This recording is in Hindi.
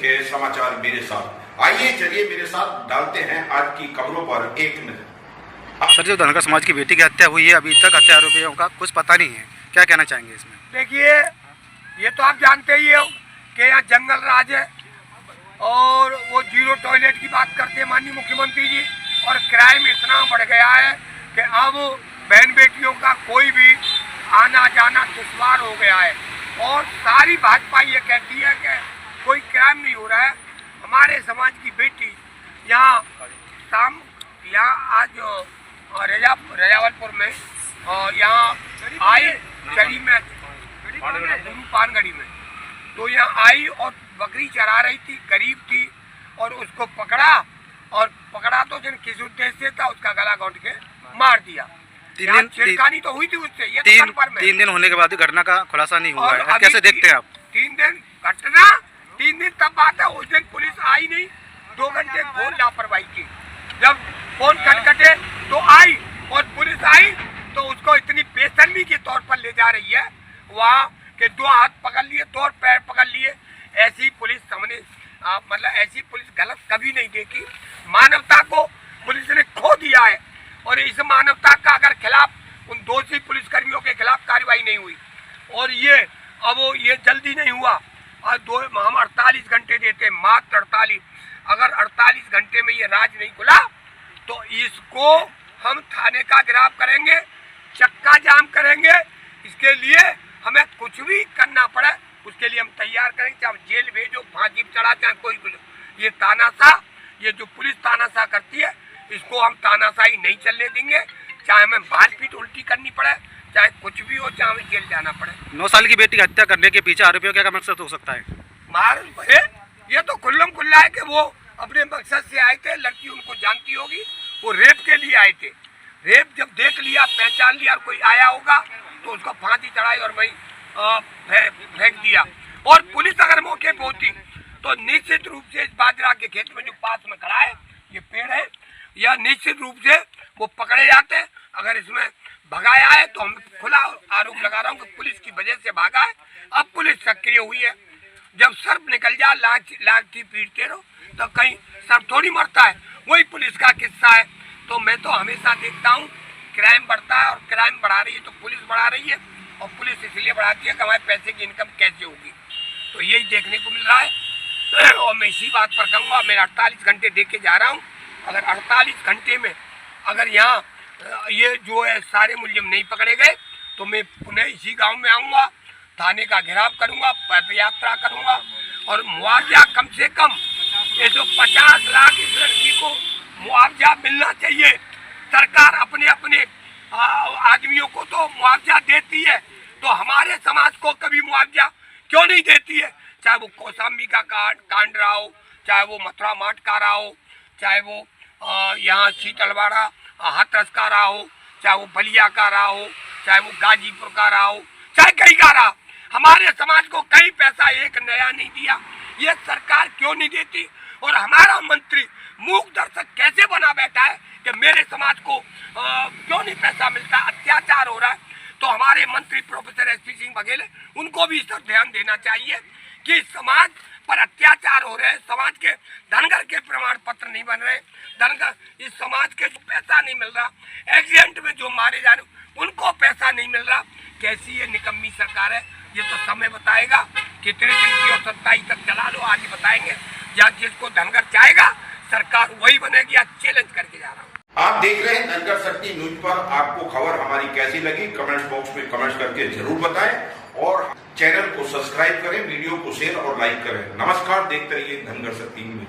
मुख्य समाचार मेरे साथ। आइए चलिए मेरे साथ डालते हैं आज की खबरों पर एक नजर। सर, जो धनगर समाज की बेटी की हत्या हुई है, अभी तक हत्या आरोपियों का कुछ पता नहीं है, क्या कहना चाहेंगे इसमें? देखिए, ये तो आप जानते ही हो कि यहाँ जंगल राज है और वो जीरो टॉयलेट की बात करते हैं माननीय मुख्यमंत्री जी, और क्राइम इतना बढ़ गया है कि अब बहन बेटियों का कोई भी आना जाना दुश्वार हो गया है। और सारी भाजपा ये कहती है कि कोई क्राइम नहीं हो रहा है। हमारे समाज की बेटी यहाँ आज रजावलपुर में यहाँ आई चरी में पानगढ़ी में, तो यहाँ आई और बकरी चरा रही थी, गरीब थी, और उसको पकड़ा तो जिन किस उद्देश्य से था उसका गला घोंट के मार दिया। छिड़कानी तो हुई थी उससे। ये तीन दिन होने के बाद घटना का खुलासा नहीं हुआ है, कैसे देखते हैं आप? 3 दिन घटना, 3 दिन तब बात है। उस दिन पुलिस आई नहीं, 2 घंटे फोन लापरवाही की। जब फोन खटखटे तो आई, और पुलिस आई तो उसको इतनी बेशर्मी के तौर पर ले जा रही है वहाँ के 2 हाथ पकड़ लिए, 2 पैर पकड़ लिए। ऐसी पुलिस हमने मतलब ऐसी पुलिस गलत कभी नहीं देखी। मानवता को पुलिस ने खो दिया है, और इस मानवता का अगर खिलाफ उन दोषी पुलिसकर्मियों के खिलाफ कार्रवाई नहीं हुई, और ये जल्दी नहीं हुआ, और हम 48 घंटे देते, मात्र 48। अगर 48 घंटे में ये राज नहीं खुला तो इसको हम थाने का घेराव करेंगे, चक्का जाम करेंगे। इसके लिए हमें कुछ भी करना पड़े उसके लिए हम तैयार करेंगे, चाहे जेल भेजो, फांसी चढ़ा, चाहे कोई ये तानाशाह, ये जो पुलिस तानाशाह करती है, इसको हम तानाशाही नहीं चलने देंगे। चाहे हमें मारपीट उल्टी करनी पड़े, चाहे कुछ भी हो, चाहे हमें जेल जाना पड़े। 9 साल की बेटी की हत्या करने के पीछे आरोपियों का क्या मकसद हो सकता है? ये तो खुल्लम खुल्ला है कि वो अपने मकसद से आए थे। लड़की उनको जानती होगी, वो रेप के लिए आए थे। रेप जब देख लिया, पहचान लिया, और कोई आया होगा तो उसको फांसी चढ़ाई और वहीं फेंक दिया। और पुलिस अगर मौके पे होती तो निश्चित रूप से इस बाजरा के खेत में जो पास में खड़ा है, ये पेड़ है, या निश्चित रूप से वो पकड़े जाते। अगर इसमें भगाया है तो हम खुला आरोप लगा रहा हूँ कि पुलिस की वजह से भागा है। अब पुलिस सक्रिय हुई है। जब सर्प निकल जाए लाठी पीटते रहो तो कहीं सर्प थोड़ी मरता है। वही पुलिस का किस्सा है। तो मैं तो हमेशा देखता हूँ क्राइम बढ़ता है, और क्राइम बढ़ा रही है तो पुलिस बढ़ा रही है, और पुलिस इसलिए बढ़ाती है कि हमारे पैसे की इनकम कैसे होगी। तो यही देखने को मिल रहा है, और मैं इसी बात पर कहूँगा। मैं 48 घंटे देख के जा रहा हूँ। अगर 48 घंटे में अगर यहाँ ये जो है सारे मुलजिम नहीं पकड़े गए तो मैं पुनः इसी गांव में आऊँगा, थाने का घेराव करूँगा, पद यात्रा करूँगा, और मुआवजा कम से कम ये जो 50 लाख इस लड़की को मुआवजा मिलना चाहिए। सरकार अपने अपने आदमियों को तो मुआवजा देती है, तो हमारे समाज को कभी मुआवजा क्यों नहीं देती है? चाहे वो कौशाम्बी का कांड रहा हो, चाहे वो मथुरा माट का रहा हो, चाहे वो यहाँ शीतलवाड़ा हाथरस का रहा हो, चाहे वो बलिया का रहा हो, चाहे वो गाजीपुर का रहा हो, चाहे कहीं का रहा। हमारे समाज को कहीं पैसा एक नया नहीं दिया। ये सरकार क्यों नहीं देती? और हमारा मंत्री मूक दर्शक कैसे बना बैठा है कि मेरे समाज को क्यों नहीं पैसा मिलता, अत्याचार हो रहा है। तो हमारे मंत्री प्रोफेसर एसपी सिंह बघेल, उनको भी इस पर ध्यान देना चाहिए कि समाज पर अत्याचार हो रहे हैं, समाज के धनगर के प्रमाण पत्र नहीं बन रहे, धनगर इस समाज के जो पैसा नहीं मिल रहा, एक्सीडेंट में जो मारे जा रहे उनको पैसा नहीं मिल रहा। कैसी ये निकम्मी सरकार है, ये तो समय बताएगा। कितने दिन की, और 27 तक चला लो, आगे बताएंगे। या जिसको धनगर चाहेगा सरकार वही बनेगी। आज चैलेंज करके जा रहा हूँ। आप देख रहे हैं धनगर शक्ति न्यूज पर। आपको खबर हमारी कैसी लगी कमेंट बॉक्स में कमेंट करके जरूर बताएं, और चैनल को सब्सक्राइब करें, वीडियो को शेयर और लाइक करें। नमस्कार, देखते रहिए धनगर शक्ति न्यूज।